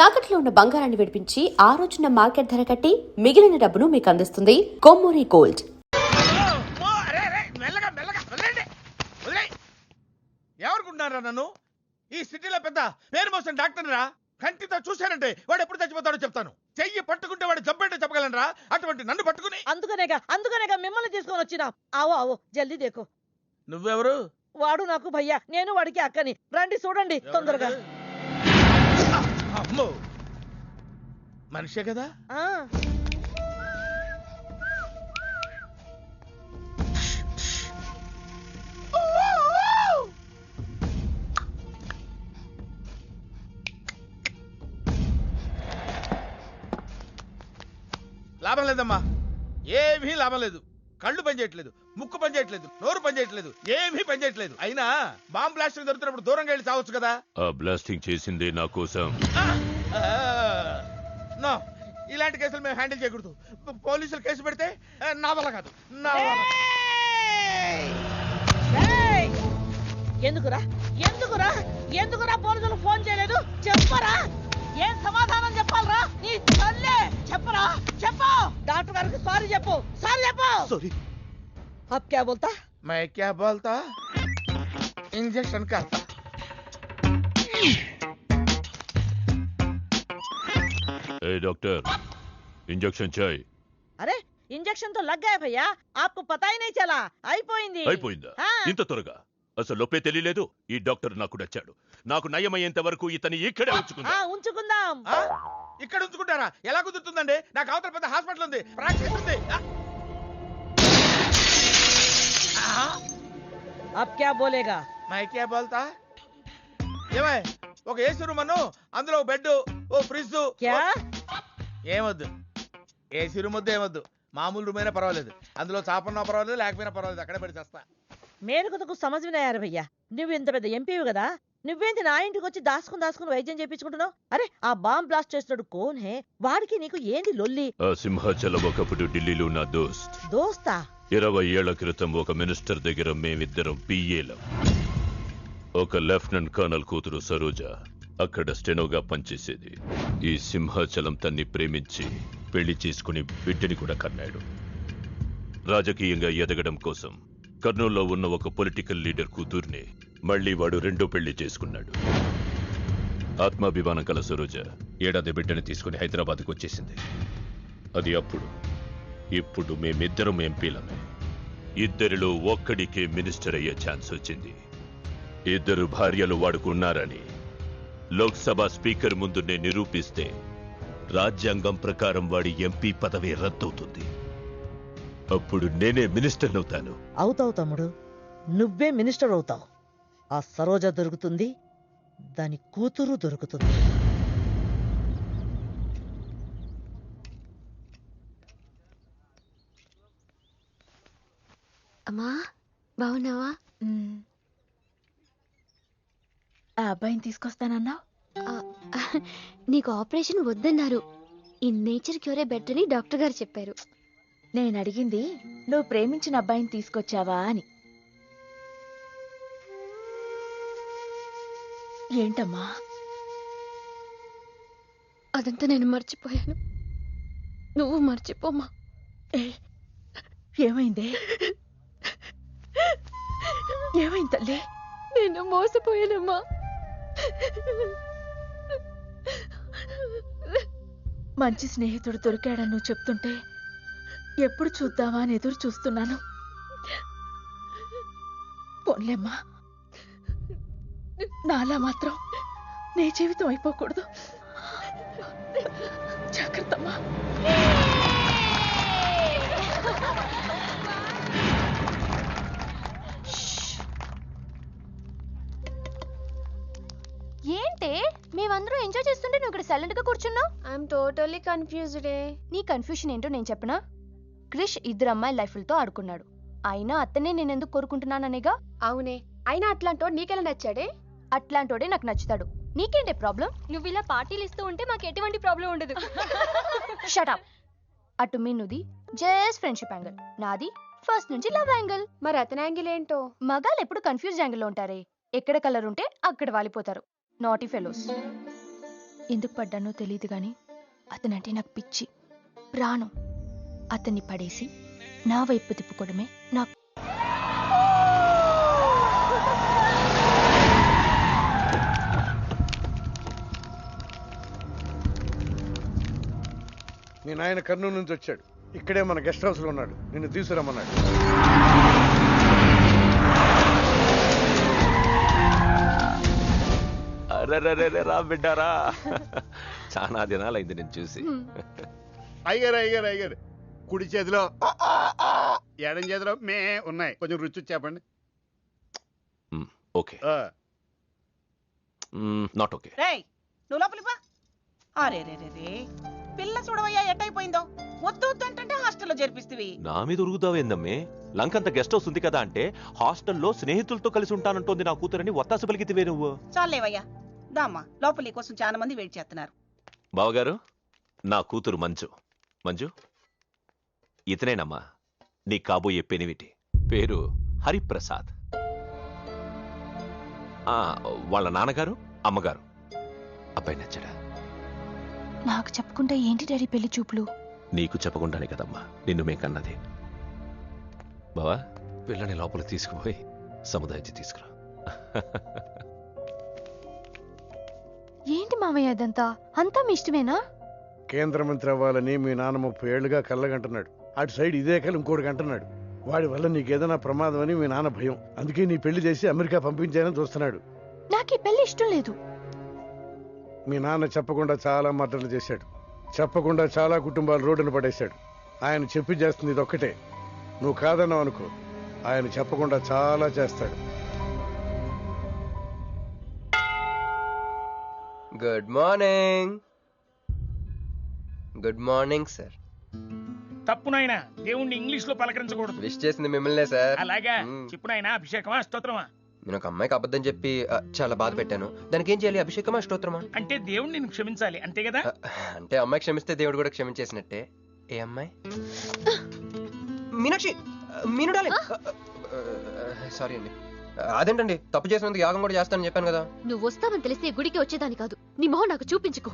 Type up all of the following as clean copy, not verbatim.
తాకట్లో ఉన్న బంగారాన్ని విడిపించి ఆ రోజున మార్కెట్ ధర కట్టి మిగిలిన డబ్బును మీకు అందిస్తుంది కొమ్మూరి గోల్డ్. ఎవరుకుంటున్నారా నన్ను? ఈ సిటీలో పెద్ద పేరు మోసం డాక్టర్ రా. కంటితో చూశానంటే వాడు ఎప్పుడు చచ్చిపోతాడో చెప్తాను. చెయ్యి పట్టుకుంటే వాడు జబ్బేంటో చెప్పగలనరా? అటువంటి నన్ను పట్టుకుని అందుకనేగా మిమ్మల్ని తీసుకొని వచ్చినా. ఆవో ఆవో జల్దీ దేకో. నువ్వెవరు? వాడు నాకు భయ్యా, నేను వాడికి అక్కని. రండి చూడండి తొందరగా. అమ్మో, మనిషే కదా? లాభం లేదమ్మా, ఏమీ లాభం లేదు. కళ్ళు పనిచేయట్లేదు, ముక్కు పనిచేయట్లేదు, నోరు పనిచేయట్లేదు, ఏమీ పనిచేయట్లేదు. అయినా బాంబ్ బ్లాస్టింగ్ జరుగుతున్నప్పుడు దూరంగా వెళ్ళి చావచ్చు కదా. ఆ బ్లాస్టింగ్ చేసింది నా కోసం. నో, ఇలాంటి కేసులు మేము హ్యాండిల్ చేయకూడదు. పోలీసులు కేసు పెడితే నా వల్ల కాదు. ఎందుకురా ఎందుకురా ఎందుకురా పోలీసులు ఫోన్ చేయలేదు? చెప్పరా, ఏం సమాధానం చెప్పాలరా? నీ తల్లే చెప్పరా, చెప్పు. డాక్టర్ గారికి సారీ చెప్పు, సారీ చెప్పు. సారీ. अब क्या बोलता? मैं क्या बोलता? इंजेक्शन करता. ए डॉक्टर, इंजेक्शन चाहिए. अरे इंजेक्शन तो लग गया भैया, आपको पता ही नहीं चला. అయిపోయిందా? ఇంత త్వరగా? అసలు లోపే తెలియలేదు. ఈ డాక్టర్ నాకు నచ్చాడు. నాకు నయమయ్యేంత వరకు ఇతని ఇక్కడే ఉంచుకుందాం. ఇక్కడ ఉంచుకుంటారా? ఎలా కుదురుతుందండి? నాకు అవతల పెద్ద హాస్పిటల్ ఉంది, ప్రాక్టీస్ ఉంది. अब क्या बोलेगा? मैं क्या बोलता? ఏమై, ఒక ఏసీ రూమ్ అను, అందులో బెడ్, ఓ ఫ్రిడ్జ్. क्या? ఏమొద్దు, ఏసీ రూమ్ వద్దు, ఏమొద్దు. మామూలు రూమ్ అయినా పర్వాలేదు, అందులో చాపన్నా పర్వాలేదు, లేకపోయినా పర్వాలేదు, అక్కడే పడి చేస్తా. మేరకు తకు సమజ్వినాయారు భయ్యా. నువ్వు ఇంత పెద్ద ఎంపీవి కదా, నువ్వేంటి నా ఇంటికి వచ్చి దాసుకుని వైద్యం చేయించుకుంటున్నావు? అరే ఆ బాంబ్ బ్లాస్ట్ చేస్తున్నాడు కోన్ హే, వాడికి నీకు ఏంది లొల్లి? ఆ సింహాచలం ఒకప్పుడు ఢిల్లీలో నా దోస్తా. 20 ఏళ్ల క్రితం ఒక మినిస్టర్ దగ్గర మేమిద్దరం పిఏలం. ఒక లెఫ్టినెంట్ కర్నల్ కూతురు సరోజ అక్కడ స్టెనోగా పనిచేసేది. ఈ సింహాచలం తన్ని ప్రేమించి పెళ్లి చేసుకుని బిడ్డని కూడా కన్నాడు. రాజకీయంగా ఎదగడం కోసం కర్నూల్లో ఉన్న ఒక పొలిటికల్ లీడర్ కూతుర్ని మళ్లీ వాడు రెండో పెళ్లి చేసుకున్నాడు. ఆత్మాభిమానం కల సరోజ ఏడాది బిడ్డని తీసుకుని హైదరాబాద్కు వచ్చేసింది. అది అప్పుడు. ఇప్పుడు మేమిద్దరం ఎంపీలమే. ఇద్దరిలో ఒక్కడికే మినిస్టర్ అయ్యే ఛాన్స్ వచ్చింది. ఇద్దరు భార్యలు వాడుకున్నారని లోక్సభ స్పీకర్ ముందు నేను నిరూపిస్తే రాజ్యాంగం ప్రకారం వాడి ఎంపీ పదవి రద్దవుతుంది. అప్పుడు నేనే మినిస్టర్ అవుతాను. అవుతావు తమ్ముడు, నువ్వే మినిస్టర్ అవుతావు. ఆ సరోజ దొరుకుతుంది, దాని కూతురు దొరుకుతుంది. అమ్మా బావున్నావా? ఆ అబ్బాయిని తీసుకొస్తానన్నావు. నీకు ఆపరేషన్ వద్దన్నారు. ఈ నేచర్ క్యూరే బెటర్ అని డాక్టర్ గారు చెప్పారు. నేను అడిగింది నువ్వు ప్రేమించిన అబ్బాయిని తీసుకొచ్చావా అని. ఏంటమ్మా? అదంతా నేను మర్చిపోయాను, నువ్వు మర్చిపోమ్మా. ఏమైంది? ఏమైంది తల్లి? నేను మోసపోయానమ్మా. మంచి స్నేహితుడు దొరికాడని నువ్వు చెప్తుంటే ఎప్పుడు చూద్దామా అని ఎదురు చూస్తున్నాను. పోన్లేమ్మా, నాలా మాత్రం నీ జీవితం అయిపోకూడదు. జాగ్రత్తమ్మా. ఏంటే మేమందరూ ఎంజాయ్ చేస్తుంటే నువ్వు ఇక్కడ సైలెంట్ గా కూర్చున్నావు? I'm totally confused. నీ కన్ఫ్యూషన్ ఏంటో నేను చెప్పనా? క్రిష్ ఇద్దరు అమ్మాయి లైఫ్లతో ఆడుకున్నాడు. అయినా అతనే నేనెందుకు కోరుకుంటున్నాననేగా. అవునే, అయినా అట్లాంటోడు నీకెలా నచ్చాడే? అట్లాంటోడే నాకు నచ్చుతాడు. నీకేంటే ప్రాబ్లం? నువ్వు ఇలా పార్టీలు ఇస్తూ ఉంటే మాకు ఎటువంటి ప్రాబ్లం ఉండదు. షటప్. అటు మీనుది జస్ట్ ఫ్రెండ్షిప్ యాంగిల్, నాది ఫస్ట్ నుంచి లవ్ యాంగిల్. మరి అతని యాంగిల్ ఏంటో? మగాళ్ళు ఎప్పుడు కన్ఫ్యూజ్ యాంగిల్ లో ఉంటారే. ఎక్కడ కలర్ ఉంటే అక్కడ వాలిపోతారు. Naughty fellows. ఎందుకు పడ్డానో తెలియదు కానీ అతనంటే నాకు పిచ్చి ప్రాణం. అతన్ని పడేసి నా వైపు తిప్పుకోవడమే నాకు. మీ నాయన కర్నూలు నుంచి వచ్చాడు. ఇక్కడే మన గెస్ట్ హౌస్ లో ఉన్నాడు. నిన్ను తీసుకురమ్మన్నాడు. రా బిడ్డారా, చాలా దినాలైంది నేను చూసి. అయ్యారు కుడి చేతిలో ఎడం చేతిలో మే ఉన్నాయి. కొంచెం రుచి చెప్పండి. Okay, not okay. రేయ్ నువ్వు లోపలికి పా. అరే రే రే రే పిల్ల చూడవయ్యా ఎట్టయిపోయిందో. వద్దు వద్దు అంటే హాస్టల్లో చేర్పిస్తేవి. నా మీద ఉరుగుతావేందమ్మే? లంకంత గెస్ట్ హౌస్ ఉంది కదా అంటే హాస్టల్లో స్నేహితులతో కలిసి ఉంటానంటోంది నా కూతురని ఒత్తాస పలికితివే నువ్వు. చాలేవయ్యా దామ్మా, లోపలి కోసం చాలా మంది వెయిట్ చేస్తున్నారు. బావగారు, నా కూతురు మంజు. మంజు, ఇతనేనమ్మా నీ కాబోయే పెనివిటి. పేరు హరిప్రసాద్. వాళ్ళ నాన్నగారు అమ్మగారు. అబ్బాయి నచ్చడా? నాకు చెప్పకుండా ఏంటి డాడీ పెళ్లి చూపులు? నీకు చెప్పకుండానే కదమ్మా నిన్ను మే కన్నది. బావా, పిల్లని లోపల తీసుకుపోయి సముదాయించి తీసుకురా. ఏంటి మావయ్య అదంతా? అంతా మీ ఇష్టమేనా? కేంద్ర మంత్రి అవ్వాలని మీ నాన్న 30 ఏళ్లుగా కళ్ళగంటున్నాడు. అటు సైడ్ ఇదే కళ్ళు ఇంకోటికి అంటున్నాడు. వాడి వల్ల నీకేదైనా ప్రమాదం అని మీ నాన్న భయం. అందుకే నీ పెళ్లి చేసి అమెరికా పంపించాలని చూస్తున్నాడు. నాకు ఈ పెళ్లి ఇష్టం లేదు. మీ నాన్న చెప్పకుండా చాలా మర్డర్లు చేశాడు. చెప్పకుండా చాలా కుటుంబాలు రోడ్డును పడేశాడు. ఆయన చెప్పి చేస్తుంది ఇదొక్కటే. నువ్వు కాదన్నావు అనుకో, ఆయన చెప్పకుండా చాలా చేస్తాడు. Good morning. Good morning sir. తప్పు నాయనా, దేవుణ్ణి ఇంగ్లీష్ లో పలకరించకూడదు. విష్ చేసింది మిమ్మల్నే సార్. అలాగా చెప్పు నాయనా. అభిషేకమా స్తోత్రమా? నేను ఒక అమ్మాయికి అబద్ధం చెప్పి చాలా బాధ పెట్టాను. దానికి ఏం చేయాలి? అభిషేకమా స్తోత్రమా? అంటే దేవుణ్ణి నిన్ను క్షమించాలి అంతే కదా? అంటే అమ్మాయి క్షమిస్తే దేవుడు కూడా క్షమించేసినట్టే. ఏ అమ్మాయి? మీనాక్షి. మీనుడాలి. సారీ అండి. అదేంటండి, తప్పు చేసినందుకు యాగం కూడా చేస్తానని చెప్పాను కదా. నువ్వు వస్తావని తెలిస్తే గుడికి వచ్చేదాని కాదు. నీ మొహం నాకు చూపించుకో.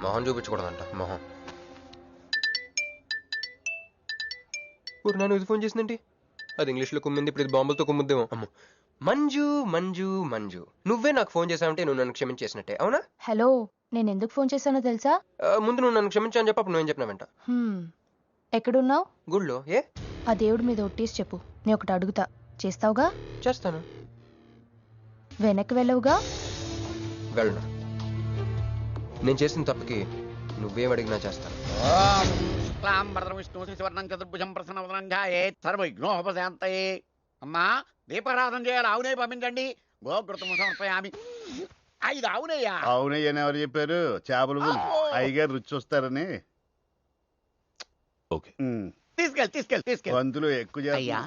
మొహం చూపించకూడదంట. మొహం నన్ను ఇది ఫోన్ చేసిందండి. అది ఇంగ్లీష్లో కుమ్మింది, ఇప్పుడు ఇది బాంబులతో కుమ్ముద్దేమో. అమ్మో. మంజు మంజు మంజు, నువ్వే నాకు ఫోన్ చేసావంటే నువ్వు నన్ను క్షమించేసినట్టే, అవునా? హలో, నేను ఎందుకు ఫోన్ చేశానో తెలుసా? ముందు నువ్వు నన్ను క్షమించాను చెప్పు, అప్పుడు నువ్వేం చెప్పినావంట. ఎక్కడున్నావు? గుళ్ళో. ఏ? ఆ దేవుడి మీద ఒట్టేసి చెప్పు. నేను ఒకటి అడుగుతా, చేస్తావుగా? చేస్తాను. వెనక్కి వెళ్ళవుగా? వెళ్ళను. నేను చేసిన తప్పుకి నువ్వేం అడిగినా చేస్తాను. అమ్మా, దీపారాధన చేయాలి. ఆవునే పంపించండి. గోకృతము సమర్పయామి. 5 ఆవునయ్యా. అవునయ్యని ఎవరు చెప్పారు? చేపలు అయ్యగారు రుచి చూస్తారని. ఓకే, తీసుకెళ్ళి వంతులు ఎక్కువ అయ్యా,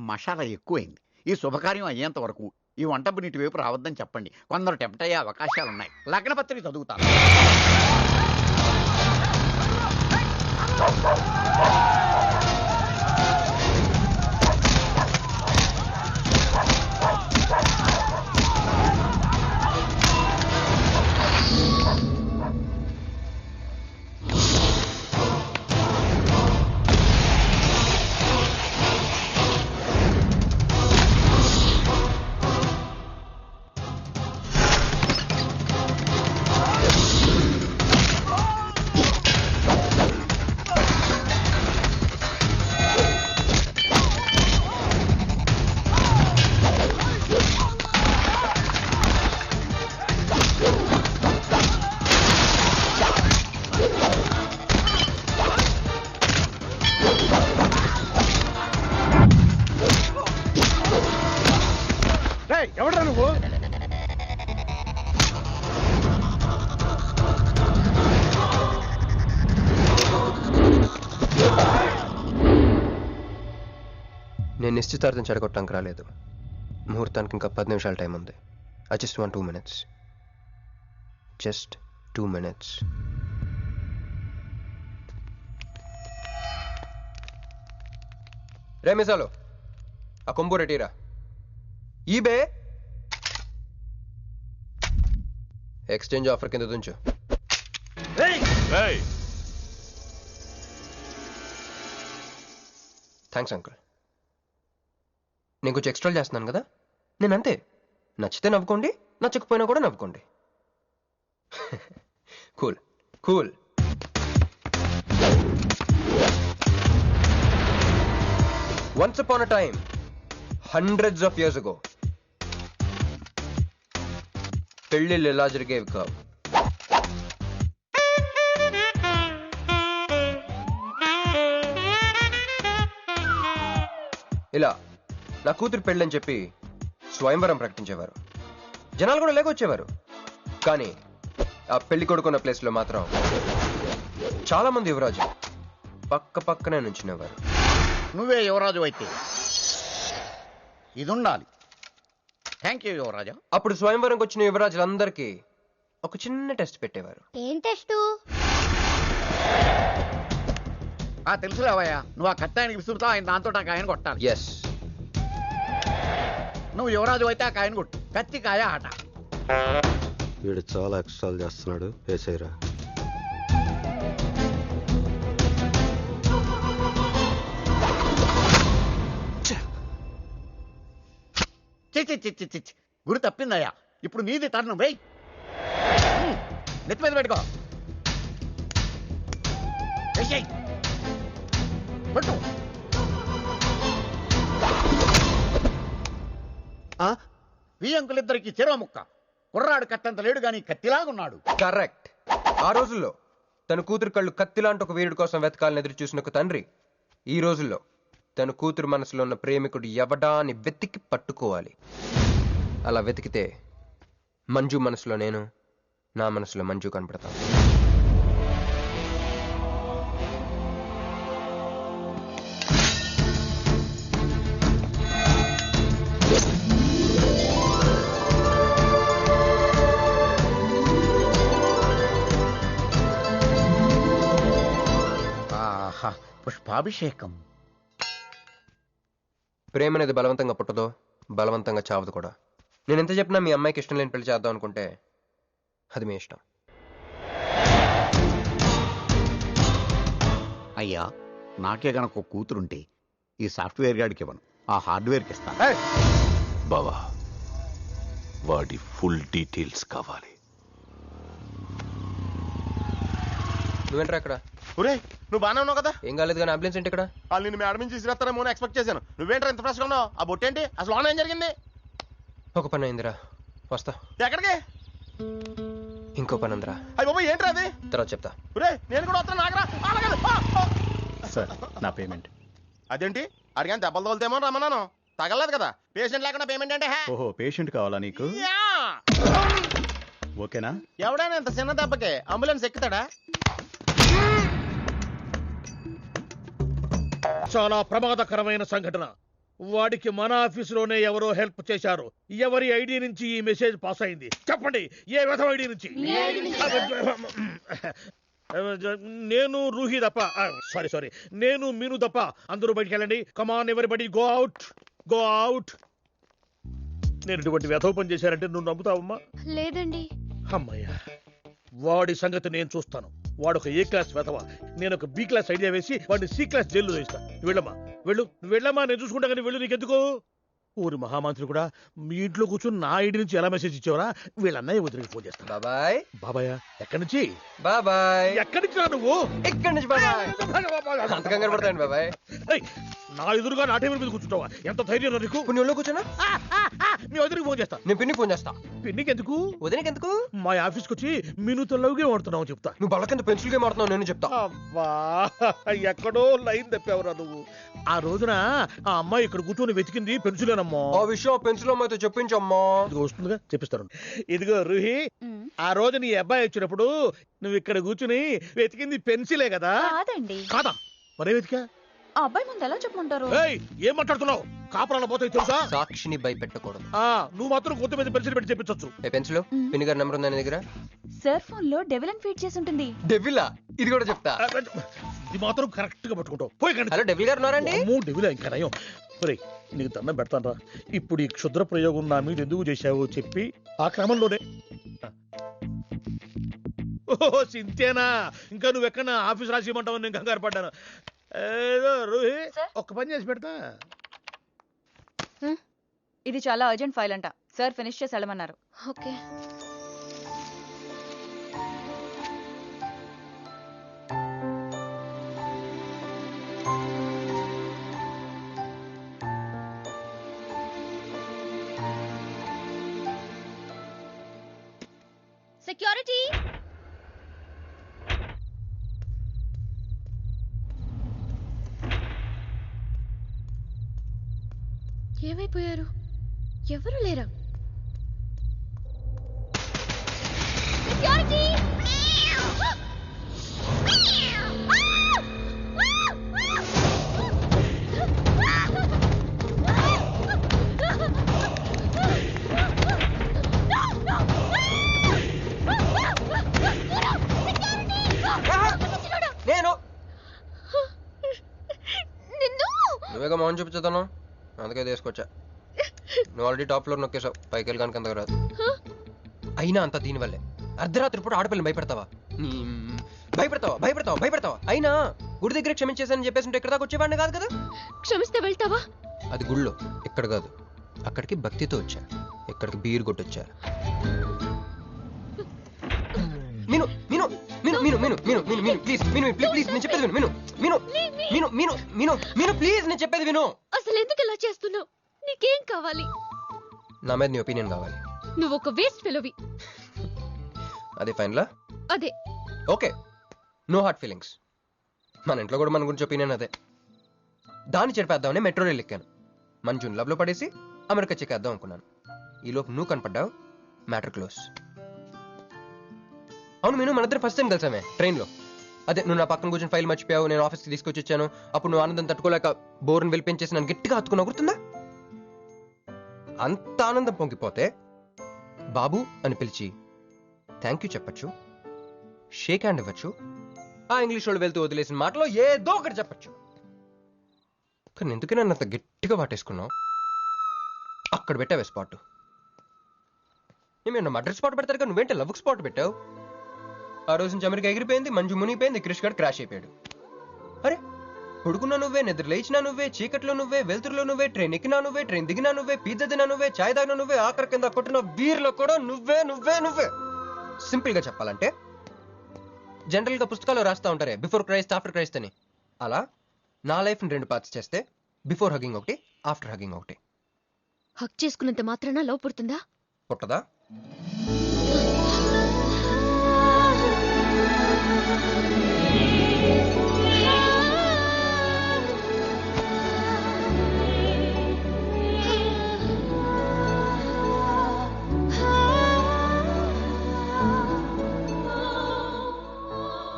మసాలా ఎక్కువైంది. ఈ శుభకార్యం అయ్యేంత వరకు ఈ వంట నీటి వైపు రావద్దని చెప్పండి. కొందరు టెంప్ట్ అయ్యే అవకాశాలున్నాయి. లగ్నపత్రిక చదువుతాను. ఎవడా నువ్వు? నేను నిశ్చితార్థం చెడగొట్టడానికి రాలేదు. ముహూర్తానికి ఇంకా 10 నిమిషాల టైం ఉంది. I just want 2 minutes. Just 2 minutes. రే మిసాలు, ఆ కొంబు రెటీరా. ఈ బే ఎక్స్చేంజ్ ఆఫర్ కింద తుంచు. Thanks uncle. నేను కొంచెం ఎక్స్ట్రా చేస్తున్నాను కదా, నేను అంతే. నచ్చితే నవ్వుకోండి, నచ్చకపోయినా కూడా నవ్వుకోండి. Cool cool. Once upon a time, hundreds of years ago, పెళ్ళిళ్ళు ఎలా జరిగేవి కావు. ఇలా నా కూతురు పెళ్ళని చెప్పి స్వయంవరం ప్రకటించేవారు. జనాలు కూడా లేకొచ్చేవారు. కానీ ఆ పెళ్లి కొడుకున్న ప్లేస్లో మాత్రం చాలా మంది యువరాజు పక్క పక్కనే నుంచునేవారు. నువ్వే యువరాజు అయితే ఇది ఉండాలి. థ్యాంక్ యూ యువరాజా. అప్పుడు స్వయంవరంకి వచ్చిన యువరాజులందరికీ ఒక చిన్న టెస్ట్ పెట్టేవారు. ఏం టెస్ట్? తెలుసులేవయ్యా, నువ్వు ఆ కత్తాయనికి విసురుతావు, ఆయన దాంతో ఆ కాయను కొట్టాలి. ఎస్. నువ్వు యువరాజు అయితే ఆ కాయను కొట్టు. కత్తి కాయ ఆట. వీడు చాలా ఎక్స్ట్రాలు చేస్తున్నాడు. వేసేయరా. చిచ్చి గురి తప్పిందయ్యా. ఇప్పుడు నీది టర్న్. వెయ్, నెత్తి మీద పెట్టుకో. వేసేయ్. పట్టు. ఈ అంకులిద్దరికి చెరవ ముక్క. కుర్రాడు కత్తంత లేడు గాని కత్తిలాగున్నాడు. కరెక్ట్. ఆ రోజుల్లో తన కూతురు కళ్ళు కత్తిలాంటి ఒక వీరుడి కోసం వెతకాలని ఎదురు చూసిన ఒక తండ్రి ఈ రోజుల్లో తన కూతురు మనసులో ఉన్న ప్రేమికుడు ఎవడా అని వెతికి పట్టుకోవాలి. అలా వెతికితే మంజు మనసులో నేను, నా మనసులో మంజు కనపడతాను. పుష్పాభిషేకం. ప్రేమ అనేది బలవంతంగా పుట్టదో, బలవంతంగా చావదు కూడా. నేను ఎంత చెప్పినా మీ అమ్మాయికి ఇష్టం లేని పెళ్లి చేద్దాం అనుకుంటే అది మీ ఇష్టం. అయ్యా, నాకే గనక ఒక కూతురుంటే ఈ సాఫ్ట్వేర్ గాడికి ఇవ్వను, ఆ హార్డ్వేర్కి ఇస్తాను. బావా, వాడి ఫుల్ డీటెయిల్స్ కావాలి. నువ్వేంట్రా అక్కడ? ఒరే, నువ్వు బాగానే ఉన్నావు కదా? ఏం కాలేదు కానీ అంబులెన్స్ ఏంటి ఇక్కడ? వాళ్ళు నిన్ను మేడం నుంచి తీసుకురాస్తారేమో అని ఎక్స్పెక్ట్ చేశాను. నువ్వేంట్రా ఇంత ఫ్రెష్గా ఉన్నావు? ఆ బొట్టేంటి? అసలు లోన ఏం జరిగింది? ఒక పని అయిందిరా, వస్తా. ఎక్కడికి? ఇంకో పని ఉందిరా. అయ్యి బాబు, ఏంట్రా అది? తర్వాత చెప్తా. ఒరే, నేను కూడా వస్తాను. నాగరా సార్, నా పేమెంట్. అదేంటి? అడిగాను దెబ్బలు తోలుతేమో రమ్మన్నాను. తగలలేదు కదా. పేషెంట్ లేకుండా పేమెంట్ అంటే ఓహో, పేషెంట్ కావాలా నీకు? ఓకేనా? ఎవడైనా ఇంత చిన్న దెబ్బకే అంబులెన్స్ ఎక్కుతాడా? చాలా ప్రమాదకరమైన సంఘటన. వాడికి మన ఆఫీసులోనే ఎవరో హెల్ప్ చేశారు. ఎవరి ఐడి నుంచి ఈ మెసేజ్ పాస్ అయింది? చెప్పండి, ఏ విధం ఐడి నుంచి? నేను రూహి తప్ప, సారీ, నేను మీను తప్ప అందరూ బయటికి వెళ్ళండి. Come on everybody, go out, go out. నేను ఇటువంటి వ్యధవ పని చేశానంటే నువ్వు నమ్ముతావమ్మా? లేదండి. అమ్మయ్యా, వాడి సంగతి నేను చూస్తాను. వాడు ఒక ఏ క్లాస్ వెధవ, నేను ఒక బి క్లాస్ ఐడియా వేసి వాడిని సి క్లాస్ జైల్లో వేస్తా. వెళ్ళమ్మా, వెళ్ళమ్మా, నేను చూసుకుంటా. కానీ వెళ్ళు, నీకెందుకు? ఊరి మహామంత్రి కూడా మీ ఇంట్లో కూర్చొని నా ఐడి నుంచి ఎలా మెసేజ్ ఇచ్చావరా? వీళ్ళన్నయ్య వదిలికి ఫోన్ చేస్తాను. బాబాయ్. బాబాయ్ ఎక్కడి నుంచి? బాబాయ్. ఎక్కడి నుంచి రా నువ్వు? ఇక్కడి నుంచి బాబాయ్. అంత కంగారు పడతాయండి బాబాయ్. నా ఎదురుగా నా టేబుల్ మీద కూర్చుంటావా? ఎంత ధైర్యం నీకు? కొన్ని ఒళ్ళు కూర్చున్నా మీ వదిలికి ఫోన్ చేస్తా. నేను పిన్నికి ఫోన్ చేస్తా. పిన్నికి ఎందుకు? వదినకి ఎందుకు? మా ఆఫీస్కి వచ్చి మీనుతో లవ్గే వాడుతున్నావు చెప్తా. నువ్వు బళ్ళ కింద పెన్సిల్ గేమ్ ఆడుతున్నావు, నేను చెప్తా. అబ్బా, ఎక్కడో లైన్ తప్పావురా నువ్వు. ఆ రోజున ఆ అమ్మాయి ఇక్కడ కూర్చొని వెతికింది పెన్సిలేనమ్మా. ఆ విషయం పెన్సిల్ అమ్మాయితో చెప్పించమ్మా. ఇదిగో వస్తుందిగా, చెప్పిస్తాను. ఇదిగో రూహి, ఆ రోజు నీ అబ్బాయి వచ్చినప్పుడు నువ్వు ఇక్కడ కూర్చుని వెతికింది పెన్సిలే కదా? కాదండి. కాదా? మరే వెతికా? ఆ అబ్బాయి ముందు ఎలా చెప్పమంటారు? ఏం మాట్లాడుతున్నావు? కాపురాల పోతాయి తెలుసా? సాక్షిని భయపెట్టకూడదు. నువ్వు మాత్రం కొత్త మీద పెన్సిల్ పెట్టి చెప్పించొచ్చు. పెన్సిల్ పిన్ని గారి నెంబర్ ఉందా నీ దగ్గర? సార్ ఫోన్ లో డెవిల్ అని ఫీడ్ చేసి ఉంటుంది. డెవిలా? ఇది కూడా చెప్తా. ఇది మాత్రం కరెక్ట్ గా పట్టుకుంటావు. పోయి. హలో, డెవిల్ గారు ఉన్నారండి? డెవిల్ ఇంకా నయం. నీకు దండం పెడతాను. ఇప్పుడు ఈ క్షుద్ర ప్రయోగం నా మీద ఎందుకు చేశావో చెప్పి ఆ క్రమంలోనే ఓహో సింతేనా? ఇంకా నువ్వెక్కడ ఆఫీస్ రాసిమంటావు, నేను కంగారు పడ్డాను. ఏదో రూహి ఒక్క పని చేసి పెడతా. ఇది చాలా అర్జెంట్ ఫైల్ అంట, సార్ ఫినిష్ చేసి వెళ్ళమన్నారు. ఓకే. సెక్యూరిటీ. ఏమైపోయారు? ఎవరు లేరా? సెక్యూరిటీ. నేను నువ్వేగా మౌన్ చూపించుతాను, అందుకే తీసుకొచ్చా. నువ్వు ఆల్రెడీ టాప్ ఫ్లోర్ నొక్కేసావు, పైకి వెళ్ళడానికి అంతగా రాదు. అయినా అంతా దీనివల్లే. అర్ధరాత్రి పూట ఆడపిల్లని భయపెడతావా? భయపెడతావా భయపెడతావా భయపెడతావా? అయినా గుడి దగ్గర క్షమించేసానని చెప్పేసి ఉంటే ఇక్కడ దాకా వచ్చేవాడిని కాదు కదా. క్షమిస్తే వెళ్తావా? అది గుళ్ళో, ఇక్కడ కాదు. అక్కడికి భక్తితో వచ్చా, ఇక్కడికి బీర్ కొట్టొచ్చా. మీను మీను మీను మీను మీను మీను మీను మీను ప్లీజ్ మీను ప్లీజ్ నేను చెప్పేది విను. మీను మీను మీను మీను మీను ప్లీజ్ నేను చెప్పేది విను. అసలు ఎందుకు ఇలా చేస్తున్నావు? నీకేం కావాలి? నా మీద నీ ఒపీనియన్ కావాలి. నువ్వు ఒక వేస్ట్ ఫెలోవి. అదే ఫైనలా? అదే. Okay, no heart feelings. మన ఇంట్లో కూడా మన గురించి ఒపీనియన్ అదే. దాన్ని చెరిపేద్దామని మెట్రో రైల్ ఎక్కాను. మంజుని లవ్లో పడేసి అమెరికా చెక్కేద్దాం అనుకున్నాను. ఈలోపు నువ్వు కనపడ్డావు, మ్యాటర్ క్లోజ్. అవును మీను, మన ఇద్దరు ఫస్ట్ టైం కలిసామే ట్రైన్లో. అదే నువ్వు నా పక్కన కూర్చొని ఫైల్ మర్చిపోయావు, నేను ఆఫీస్కి తీసుకొచ్చి వచ్చాను. అప్పుడు నువ్వు ఆనందం తట్టుకోలేక బోర్ని వెళ్ళిపించేసి నన్ను గట్టిగా హత్తుకున్నావు, గుర్తుందా? అంత ఆనందం పొంగిపోతే బాబు అని పిలిచి థ్యాంక్ యూ చెప్పచ్చు, షేక్ హ్యాండ్ ఇవ్వచ్చు, ఆ ఇంగ్లీష్ వాళ్ళు వెళ్తూ వదిలేసిన మాటలో ఏదో ఒకటి చెప్పచ్చు. కానీ ఎందుకు నన్ను అంత గట్టిగా వాటేసుకున్నావు? అక్కడ పెట్టావే స్పాట్. నేను మర్డర్ స్పాట్ పెడతారు కదా, నువ్వేంటే లవ్ స్పాట్ పెట్టావు. ఆ రోజు నుంచి అమెరికా ఎగిరిపోయింది, మంజు మునిగిపోయింది, క్రిష్ గారు క్రాష్ అయిపోయాడు. అరే పడుకున్నా నువ్వే, నిద్ర లేచినా నువ్వే, చీకట్లో నువ్వే, వెలుతురులో నువ్వే, ట్రైన్ ఎక్కినా నువ్వే, ట్రైన్ దిగినా నువ్వే, పిజ్జా తినా నువ్వే, చాయ్ తాగినా నువ్వే, ఆఖరి కింద కొట్టిన బీర్లో కూడా నువ్వే నువ్వే నువ్వే. సింపుల్ గా చెప్పాలంటే జనరల్ గా పుస్తకాలు రాస్తా ఉంటారే బిఫోర్ క్రైస్ట్ ఆఫ్టర్ క్రైస్ట్ అని, అలా నా లైఫ్ ని 2 పార్ట్స్ చేస్తే బిఫోర్ హగింగ్ ఒకటి, ఆఫ్టర్ హగింగ్ ఒకటి. హక్ చేసుకున్నంత మాత్రాన లవ్ పుడుతుందా? పుట్టదా?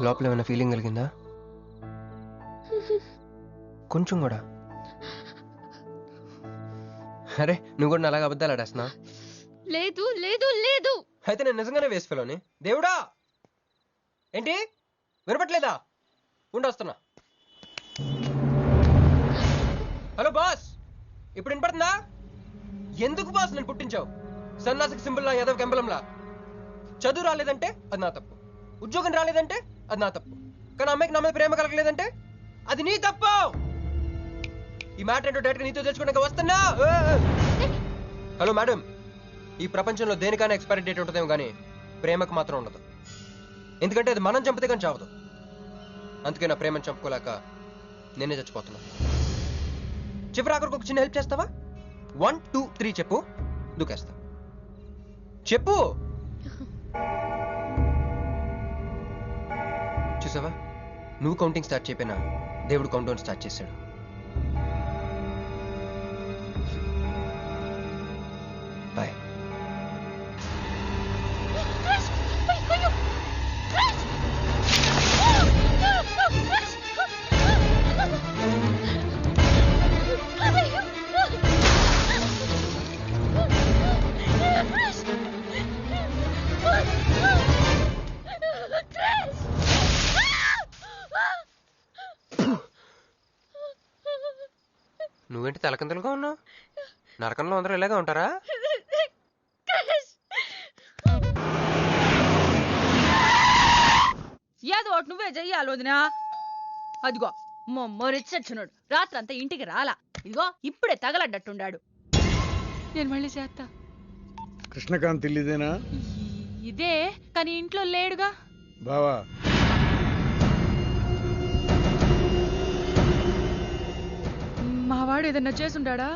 లోపల ఏమైనా ఫీలింగ్ కలిగిందా? కొంచెం కూడా? అరే నువ్వు కూడా అలాగే అబద్ధాలు ఆడేస్తున్నా? లేదు లేదు లేదు. అయితే నేను నిజంగానే వేసుకెళ్ళని. దేవుడా ఏంటి వినపట్లేదా? ఉండొస్తున్నా. హలో బాస్, ఇప్పుడు వినపడుతుందా? ఎందుకు బాస్ నేను పుట్టించావు? సన్నాసికి సింబల్ లా, యాదవ్ కెంబలంలా. చదువు రాలేదంటే అది నా తప్పు, ఉద్యోగం రాలేదంటే అది నా తప్పు, కానీ అమ్మాయికి నా మీద ప్రేమ కలగలేదంటే అది నీ తప్పు. ఈ మ్యాటర్ ఏంటో డైరెక్ట్గా నీతో తెచ్చుకోవడానికి వస్తున్నా. హలో మేడం, ఈ ప్రపంచంలో దేనికైనా ఎక్స్పైరీ డేట్ ఉంటుందేమో కానీ ప్రేమకు మాత్రం ఉండదు. ఎందుకంటే అది మనం చంపితే కానీ చావదు. అందుకే నా ప్రేమను చంపుకోలేక నేనే చచ్చిపోతున్నా. చివరి ఆఖరికి ఒక చిన్న హెల్ప్ చేస్తావా? 1 2 3 చెప్పు, దూకేస్తా. చెప్పు. చూసావా, నువ్వు కౌంటింగ్ స్టార్ట్ చేయపోయినా దేవుడు కౌంట్ డౌన్ స్టార్ట్ చేశాడు. బాయ్. నువ్వేంటి తలకిందులుగా ఉన్నావు? నరకంలో అందరూ ఇలాగే ఉంటారా? ఏదో ఒకటి నువ్వే చెయ్యాలి వదినా. అదిగో మొరిచచ్చున్నాడు, రాత్రంతా ఇంటికి రాలా. ఇదిగో ఇప్పుడే తగలడ్డట్టుండాడు. నేను మళ్ళీ చేస్తా. కృష్ణకాంత్ ఇల్లుదేనా? ఇదే, కానీ ఇంట్లో లేడుగా. బావా, మావాడు ఏదన్నా చేసుండాడా?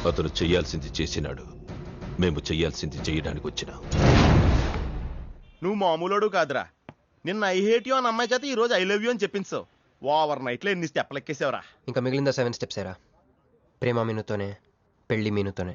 అతను చెయ్యాల్సింది చేసినాడు, మేము చెయ్యాల్సింది చేయడానికి వచ్చినా. నువ్వు మామూలుడు కాదురా. నిన్న ఐ హేట్ యూ అని అమ్మాయి చేత ఈ రోజు ఐ లవ్ యూ అని చెప్పించావు. ఓవర్ నైట్ లో ఎన్ని స్టెప్లు ఎక్కేసావురా. ఇంకా మిగిలిందా 7 స్టెప్స్ ఏరా. ప్రేమ మీనుతోనే, పెళ్లి మీనుతోనే.